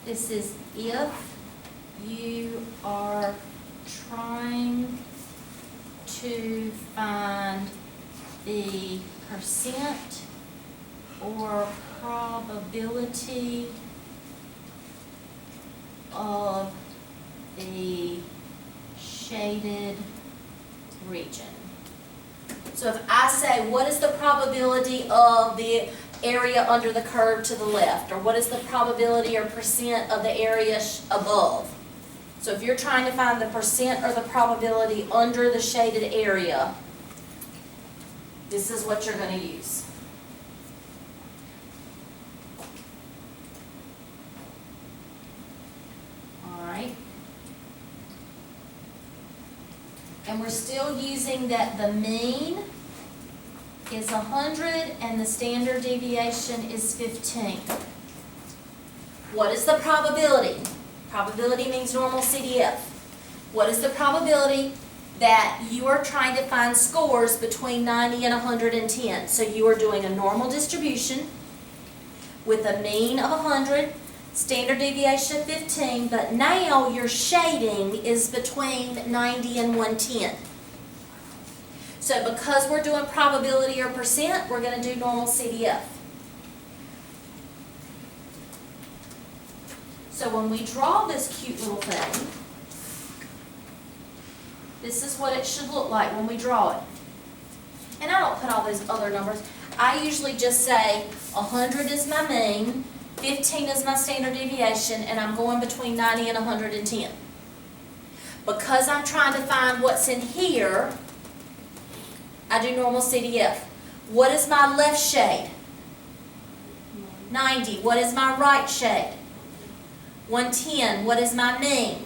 This is if you are trying to find the percent or probability of the shaded region. So if I say, what is the probability of the area under the curve to the left, or what is the probability or percent of the area above? So if you're trying to find the percent or the probability under the shaded area, this is what you're going to use. All right. And we're still using that the mean is 100 and the standard deviation is 15. What is the probability? Probability means normal CDF. What is the probability that you are trying to find scores between 90 and 110? So you are doing a normal distribution with a mean of 100, standard deviation of 15, but now your shading is between 90 and 110. So because we're doing probability or percent, we're going to do normal CDF. So when we draw this cute little thing, this is what it should look like when we draw it. And I don't put all those other numbers. I usually just say 100 is my mean, 15 is my standard deviation, and I'm going between 90 and 110. Because I'm trying to find what's in here, I do normal CDF. What is my left shade? 90. What is my right shade? 110. What is my mean?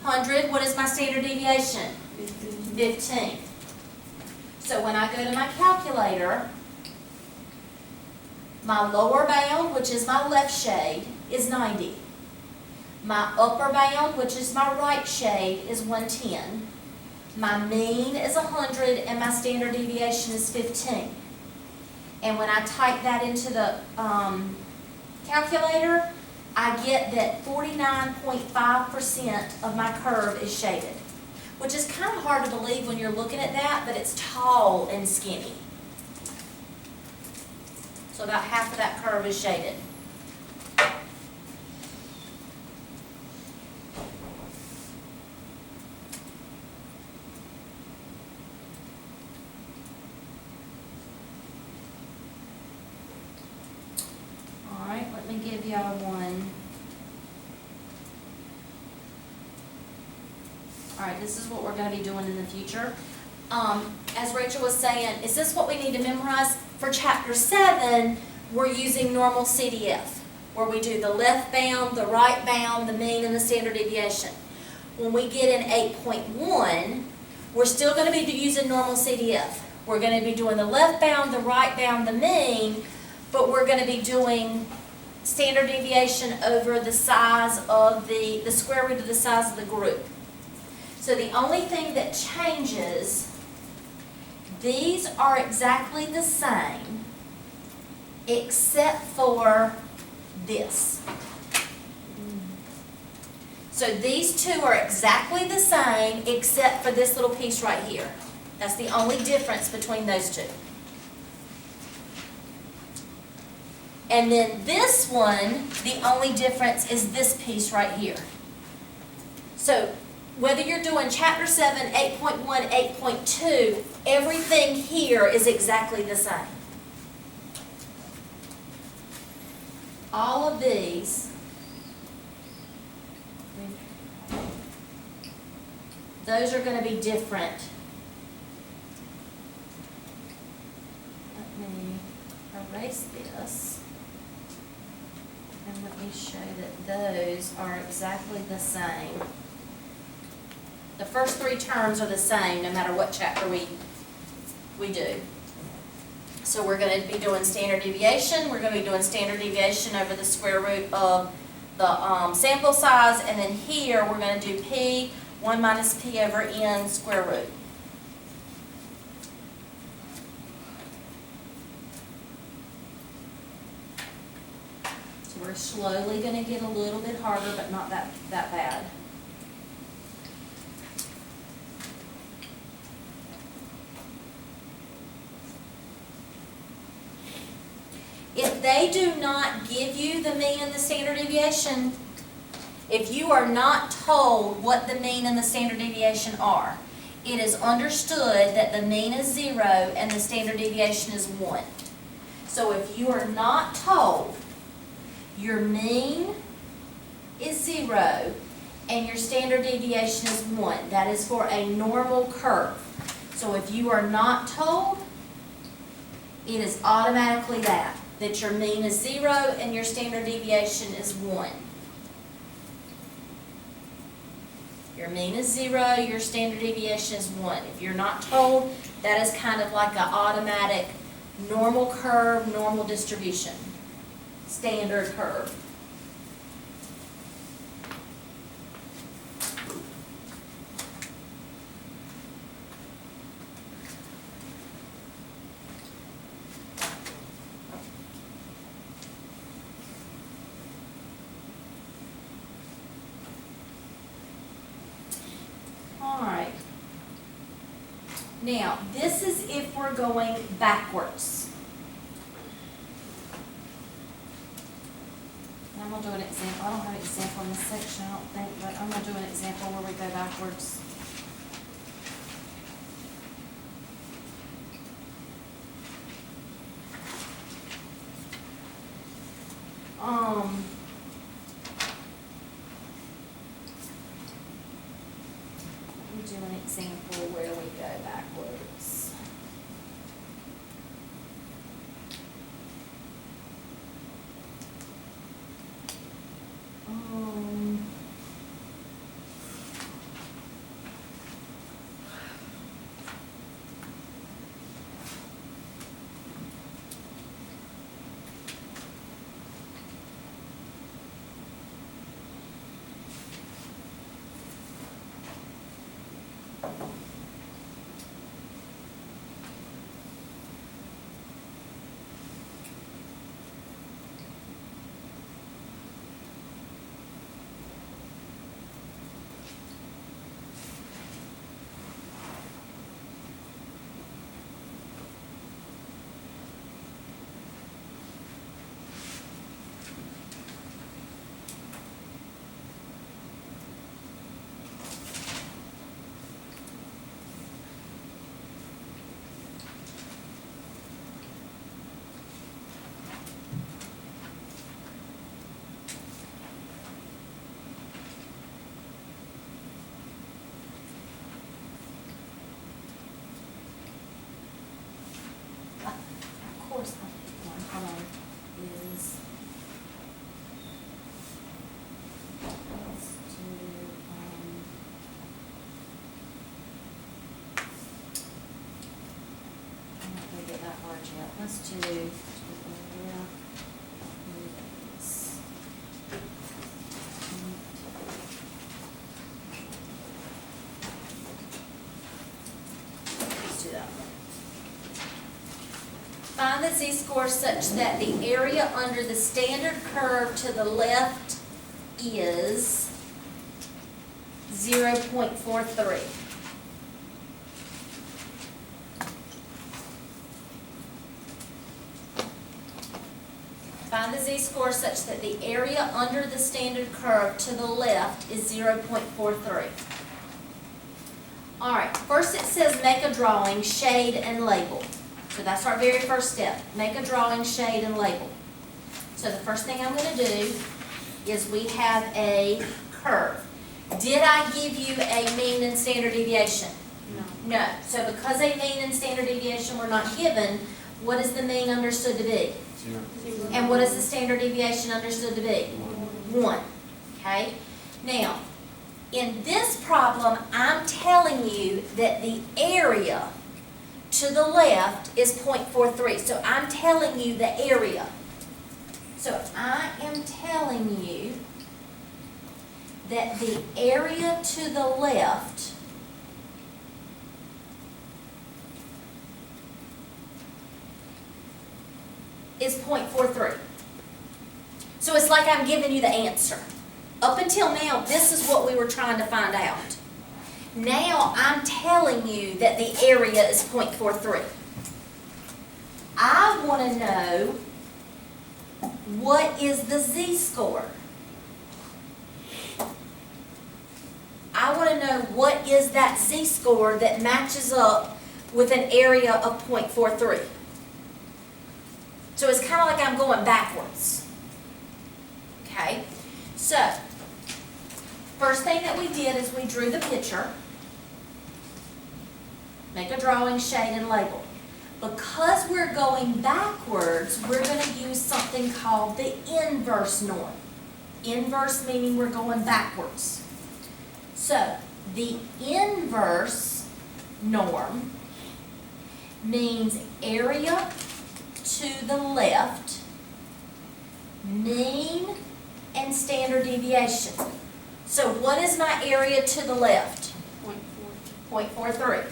100. What is my standard deviation? 15. So when I go to my calculator, my lower bound, which is my left shade, is 90. My upper bound, which is my right shade, is 110. My mean is 100 and my standard deviation is 15. And when I type that into the calculator, I get that 49.5% of my curve is shaded, which is kind of hard to believe when you're looking at that, but it's tall and skinny. So about half of that curve is shaded. All right, let me give y'all one. All right, this is what we're going to be doing in the future. As Rachel was saying, is this what we need to memorize? For Chapter 7, we're using normal CDF, where we do the left bound, the right bound, the mean, and the standard deviation. When we get in 8.1, we're still going to be using normal CDF. We're going to be doing the left bound, the right bound, the mean, but we're going to be doing standard deviation over the size of the square root of the size of the group. So the only thing that changes, these are exactly the same except for this. So these two are exactly the same except for this little piece right here. That's the only difference between those two. And then this one, the only difference is this piece right here. So whether you're doing Chapter 7, 8.1, 8.2, everything here is exactly the same. All of these, those are going to be different. Let me erase this. And let me show that those are exactly the same. The first three terms are the same no matter what chapter we do. So we're going to be doing standard deviation. We're going to be doing standard deviation over the square root of the sample size. And then here we're going to do P, 1 minus P over N square root. So We're slowly gonna get a little bit harder, but not that bad. If they do not give you the mean and the standard deviation, if you are not told what the mean and the standard deviation are, it is understood that the mean is 0 and the standard deviation is 1. So if you are not told your mean is 0 and your standard deviation is 1, that is for a normal curve. So if you are not told, it is automatically that your mean is 0 and your standard deviation is 1. Your mean is 0, your standard deviation is 1. If you're not told, that is kind of like an automatic normal curve, normal distribution, standard curve. Alright, now this is if we're going backwards. And I'm going to do an example. I don't have an example in this section, I don't think, but I'm going to do an example where we go backwards. Let me do an example where we go backwards. Let's do, let's do that one. Find the z-score such that the area under the standard curve to the left is 0.43. Find the z-score such that the area under the standard curve to the left is 0.43. Alright, first it says make a drawing, shade, and label. So that's our very first step. Make a drawing, shade, and label. So the first thing I'm going to do is we have a curve. Did I give you a mean and standard deviation? No. No. So because a mean and standard deviation were not given, what is the mean understood to be? 0. And what is the standard deviation understood to be? 1. Okay? Now, in this problem, I'm telling you that the area to the left is 0.43. So I'm telling you the area. So I am telling you that the area to the left is 0.43. So it's like I'm giving you the answer. Up until now, this is what we were trying to find out. Now I'm telling you that the area is 0.43. I want to know, what is the z-score? I want to know what is that z-score that matches up with an area of 0.43. So it's kind of like I'm going backwards. Okay? So, first thing that we did is we drew the picture. Make a drawing, shade, and label. Because we're going backwards, we're going to use something called the inverse norm. Inverse meaning we're going backwards. So, the inverse norm means area to the left, mean, and standard deviation. So, what is my area to the left? 0.43.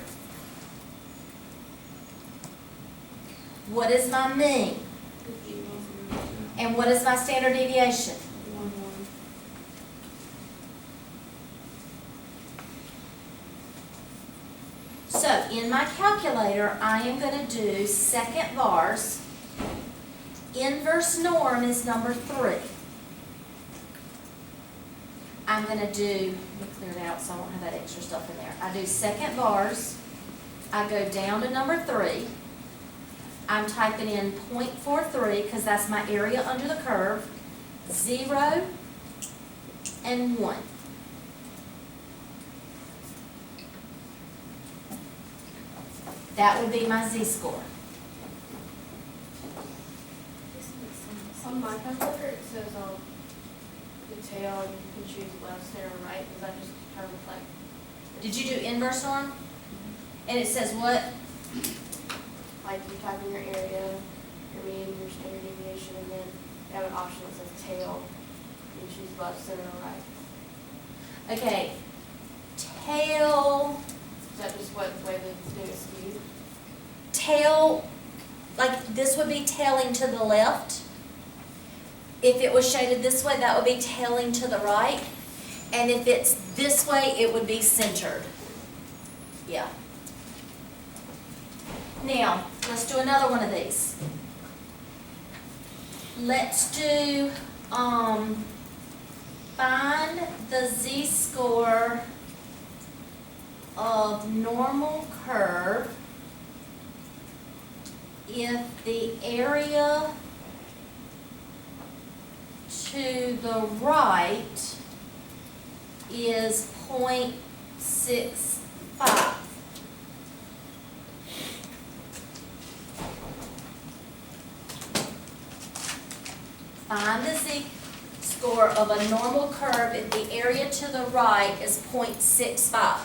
What is my mean? And what is my standard deviation? 1. So, in my calculator, I am going to do second bars. Inverse norm is number 3. I'm going to do, let me clear it out so I won't have that extra stuff in there. I do second bars. I go down to number 3. I'm typing in 0.43 because that's my area under the curve. 0 and 1. That would be my z-score. On my calculator, it says the tail, you can choose left, center, or right. Does that just determine like? Did you do inverse norm? And it says what? Like you type in your area, your mean, your standard deviation, and then you have an option that says tail. You can choose left, center, or right. Okay. Tail. Is that just what way the thing is skewed? Tail, like this would be tailing to the left. If it was shaded this way, that would be tailing to the right. And if it's this way, it would be centered. Yeah. Now, let's do another one of these. Let's do, find the z-score of normal curve if the area to the right is 0.65. Find the z-score of a normal curve if the area to the right is 0.65.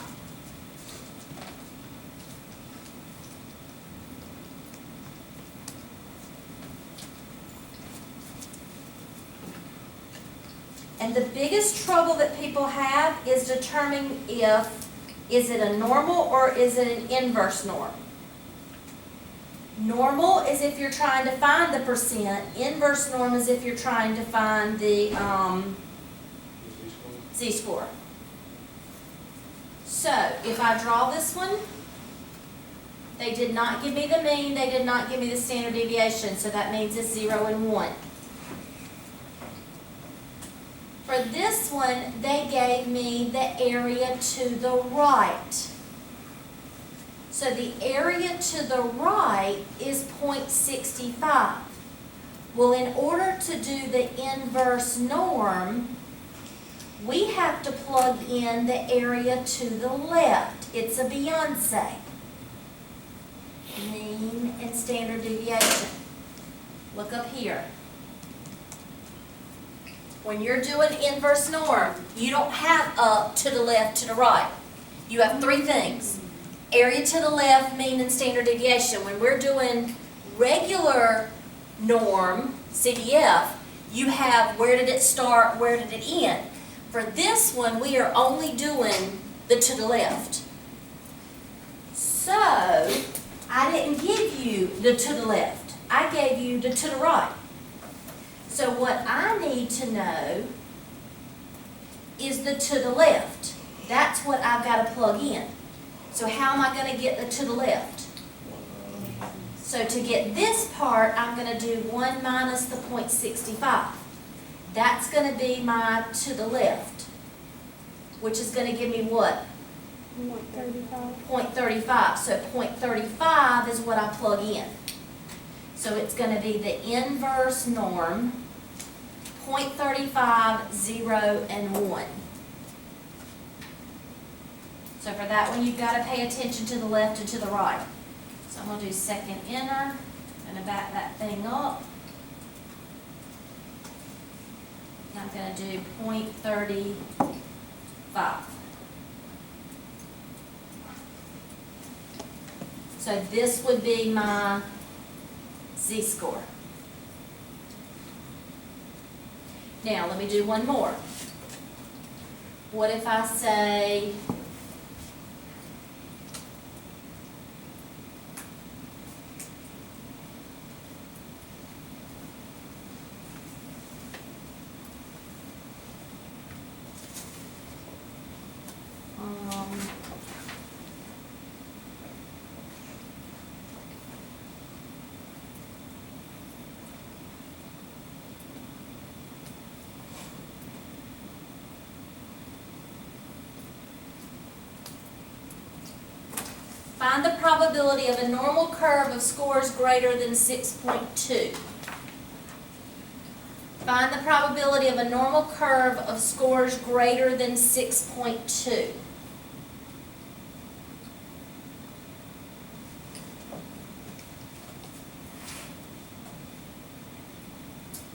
And the biggest trouble that people have is determining is it a normal or is it an inverse norm? Normal is if you're trying to find the percent. Inverse norm is if you're trying to find the z-score. So, if I draw this one, they did not give me the mean, they did not give me the standard deviation, so that means it's 0 and 1. For this one, they gave me the area to the right. So the area to the right is 0.65. Well, in order to do the inverse norm, we have to plug in the area to the left. It's a Beyonce. Mean and standard deviation. Look up here. When you're doing inverse norm, you don't have up, to the left, to the right. You have 3 things. Area to the left, mean, and standard deviation. When we're doing regular norm, CDF, you have where did it start, where did it end. For this one, we are only doing the to the left. So, I didn't give you the to the left. I gave you the to the right. So what I need to know is the to the left. That's what I've got to plug in. So how am I going to get the to the left? So to get this part, I'm going to do 1 minus the 0.65. That's going to be my to the left, which is going to give me what? 0.35. So 0.35 is what I plug in. So it's going to be the inverse norm, 0.35, 0, and 1. So for that one, you've got to pay attention to the left and to the right. So I'm going to do second enter. I'm going to back that thing up. And I'm going to do 0.35. So this would be my z-score. Now, let me do one more. What if I say, find the probability of a normal curve of scores greater than 6.2. Find the probability of a normal curve of scores greater than 6.2.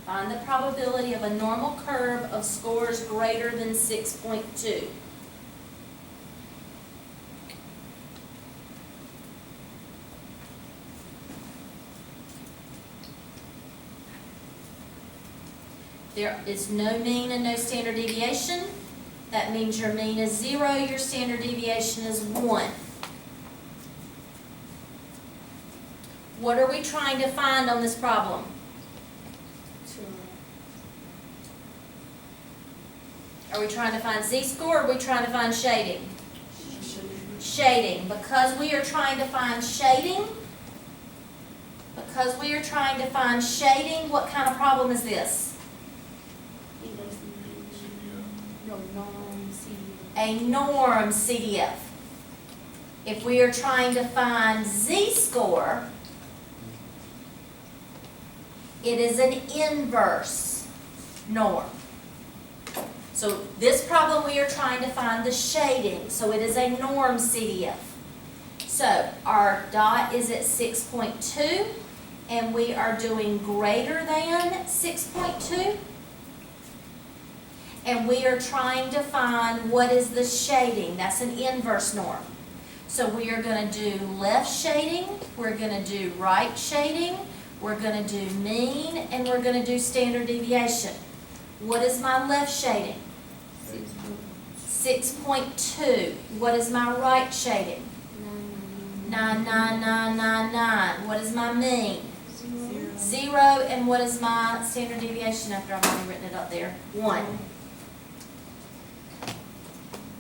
Find the probability of a normal curve of scores greater than 6.2. There is no mean and no standard deviation. That means your mean is 0, your standard deviation is 1. What are we trying to find on this problem? Are we trying to find z-score or are we trying to find shading? Shading. Because we are trying to find shading, what kind of problem is this? A norm CDF. If we are trying to find z-score, it is an inverse norm. So this problem we are trying to find the shading, so it is a norm CDF. So our dot is at 6.2 and we are doing greater than 6.2. And we are trying to find what is the shading. That's an inverse norm. So we are going to do left shading, we're going to do right shading, we're going to do mean, and we're going to do standard deviation. What is my left shading? 6.2. What is my right shading? 99999. What is my mean? 0. And what is my standard deviation after I've already written it up there? 1.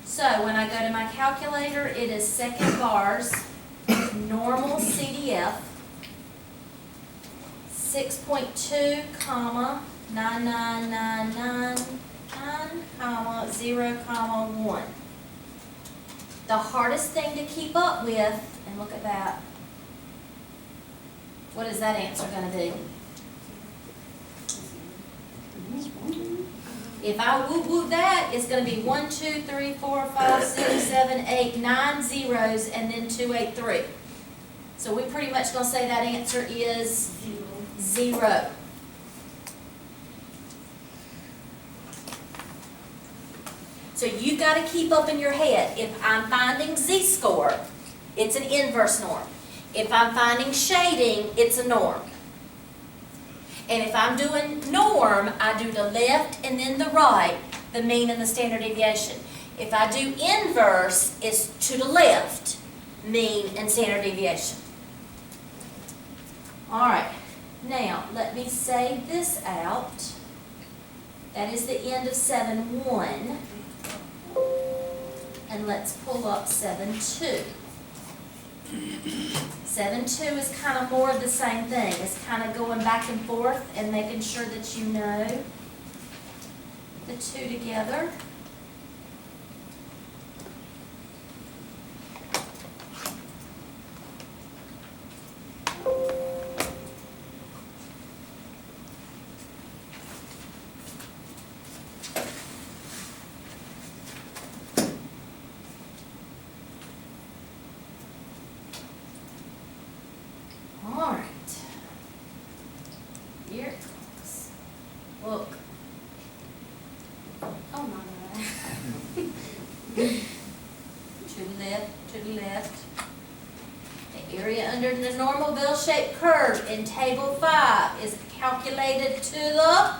So when I go to my calculator, it is second bars, normal CDF, 6.2, comma, 99999, comma, 0, comma, 1. The hardest thing to keep up with, and look at that, what is that answer going to be? If I woo-woo that, it's going to be 1, 2, 3, 4, 5, 6, 7, 8, 9 zeros, and then 283. So we pretty much going to say that answer is 0. So you've got to keep up in your head. If I'm finding z-score, it's an inverse norm. If I'm finding shading, it's a norm. And if I'm doing norm, I do the left and then the right, the mean and the standard deviation. If I do inverse, it's to the left, mean and standard deviation. All right, now let me save this out. That is the end of 7-1. And let's pull up 7-2. 7-2 is kind of more of the same thing. It's kind of going back and forth and making sure that you know the two together. All right. Here it comes. Look. Oh my God. To the left, to the left. The area under the normal bell-shaped curve in table 5 is calculated to the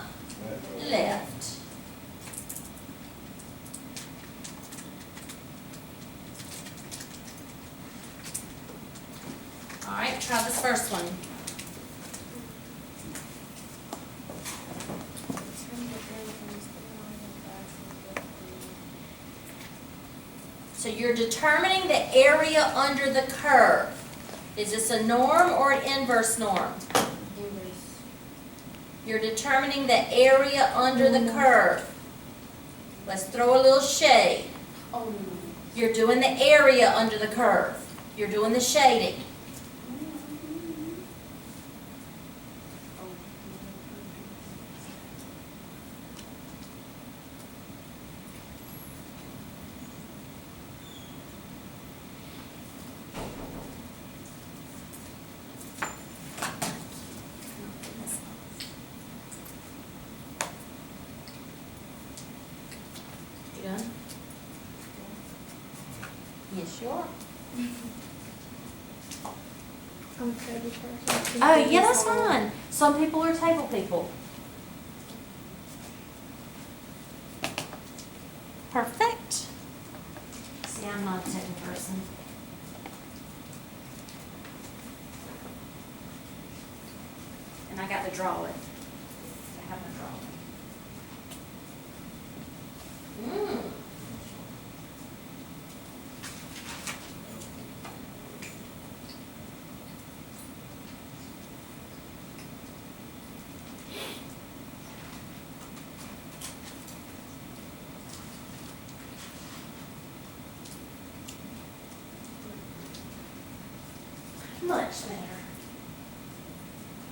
left. All right, try this first one. So you're determining the area under the curve. Is this a norm or an inverse norm? Inverse. You're determining the area under the curve. Let's throw a little shade. Oh, no. You're doing the area under the curve. You're doing the shading. You done? Yes, you are. I'm a table person. Oh, yeah, that's fine. Some people are table people. Perfect. See, I'm not a table person. And I got to draw it. I have to draw it. Much better.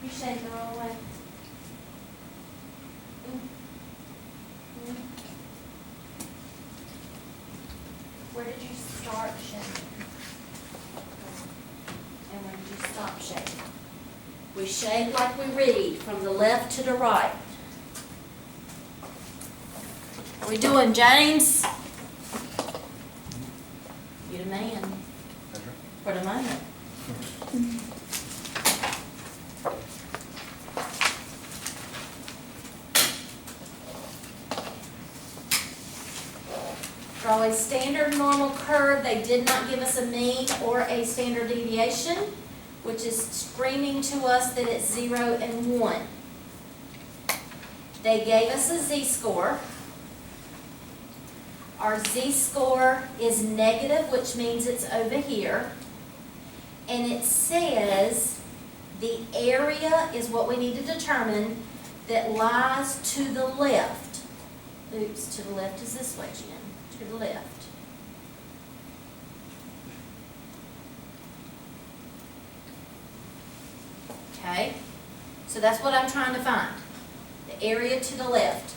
You shade the wrong way. Where did you start shading? And when did you stop shading? We shade like we read, from the left to the right. What are we doing, James? You the man. For the moment. Draw a standard normal curve. They did not give us a mean or a standard deviation, which is screaming to us that it's 0 and 1. They gave us a z-score. Our z-score is negative, which means it's over here. And it says the area is what we need to determine that lies to the left. Oops, to the left is this way, Jen. To the left. Okay, so that's what I'm trying to find, the area to the left.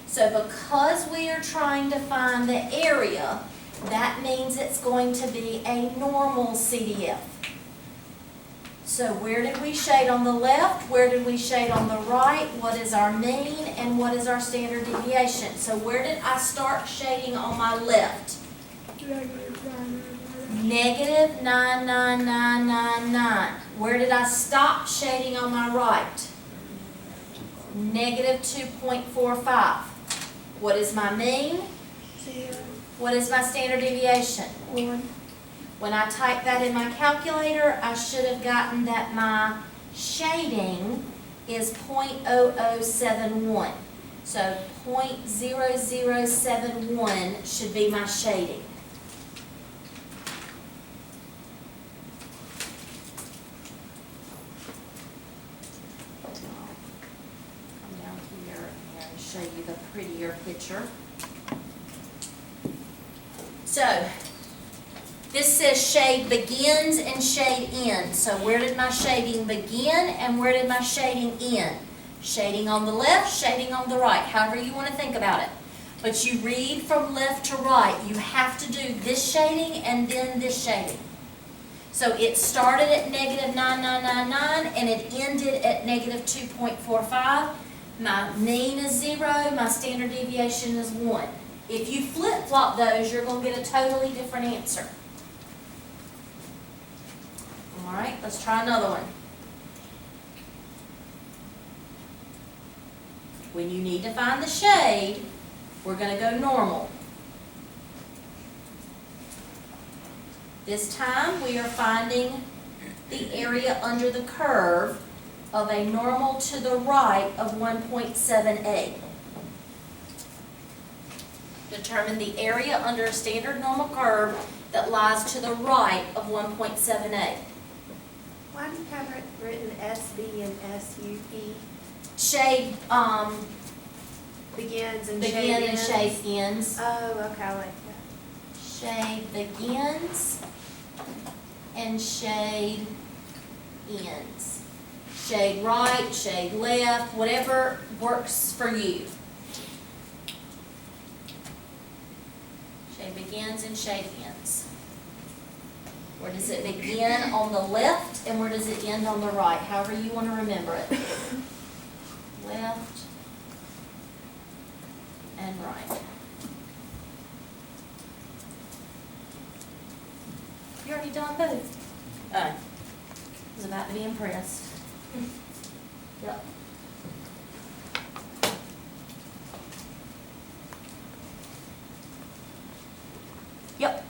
So because we are trying to find the area, that means it's going to be a normal CDF. So where did we shade on the left? Where did we shade on the right? What is our mean and what is our standard deviation? So where did I start shading on my left? Negative 99999. Where did I stop shading on my right? Negative 2.45. What is my mean? 0. What is my standard deviation? 1. When I typed that in my calculator, I should have gotten that my shading is 0.0071. So 0.0071 should be my shading. Come down here and show you the prettier picture. So, this says shade begins and shade ends. So where did my shading begin and where did my shading end? Shading on the left, shading on the right, however you want to think about it. But you read from left to right. You have to do this shading and then this shading. So it started at -9999 and it ended at -2.45. My mean is 0, my standard deviation is 1. If you flip-flop those, you're going to get a totally different answer. All right, let's try another one. When you need to find the shade, we're going to go normal. This time we are finding the area under the curve of a normal to the right of 1.78. Determine the area under a standard normal curve that lies to the right of 1.78. Why do you have it written SB and SUE? Shade, Begins and begin shade and ends? shade ends. Oh, okay, I like that. Shade begins and shade ends. Shade right, shade left, whatever works for you. Shade begins and shade ends. Where does it begin on the left and where does it end on the right? However you want to remember it. Left and right. You already done both? Oh. I was about to be impressed. Yep. Yep.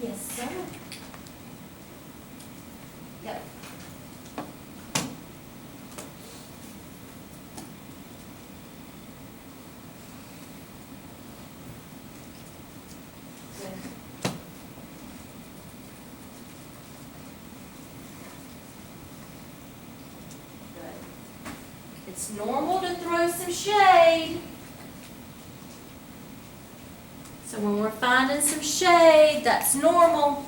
Yes, sir. Yep. Good. Good. It's normal to throw some shade. So when we're finding some shade, that's normal.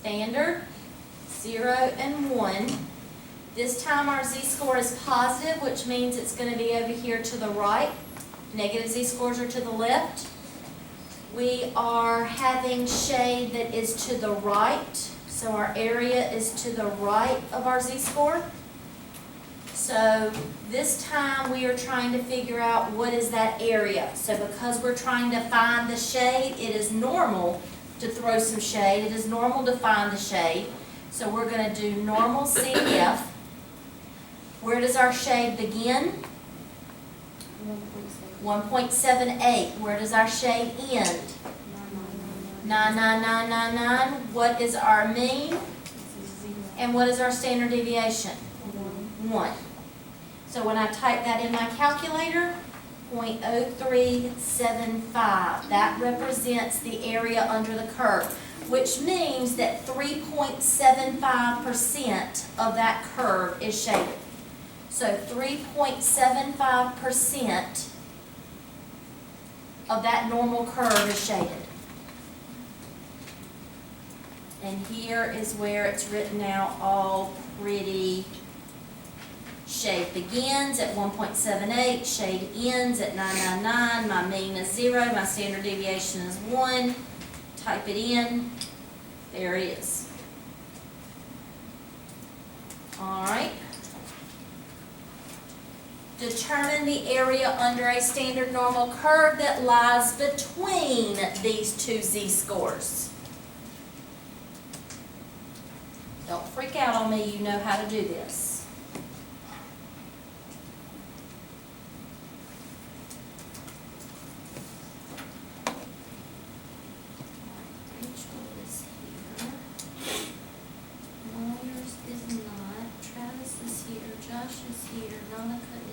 Standard, 0 and 1. This time our z-score is positive, which means it's going to be over here to the right. Negative z-scores are to the left. We are having shade that is to the right, so our area is to the right of our z-score. So this time we are trying to figure out what is that area. So because we're trying to find the shade, it is normal to throw some shade. It is normal to find the shade. So we're going to do normal CF. Where does our shade begin? 1.78. Where does our shade end? 99999. What is our mean? And what is our standard deviation? 1. So when I type that in my calculator, 0.0375. That represents the area under the curve, which means that 3.75% of that curve is shaded. So 3.75% of that normal curve is shaded. And here is where it's written out all pretty. Shade begins at 1.78, shade ends at 999, my mean is 0, my standard deviation is 1. Type it in, there it is. All right. Determine the area under a standard normal curve that lies between these two z-scores. Don't freak out on me, you know how to do this. Rachel is here. Myers is not. Travis is here. Josh is here. Monica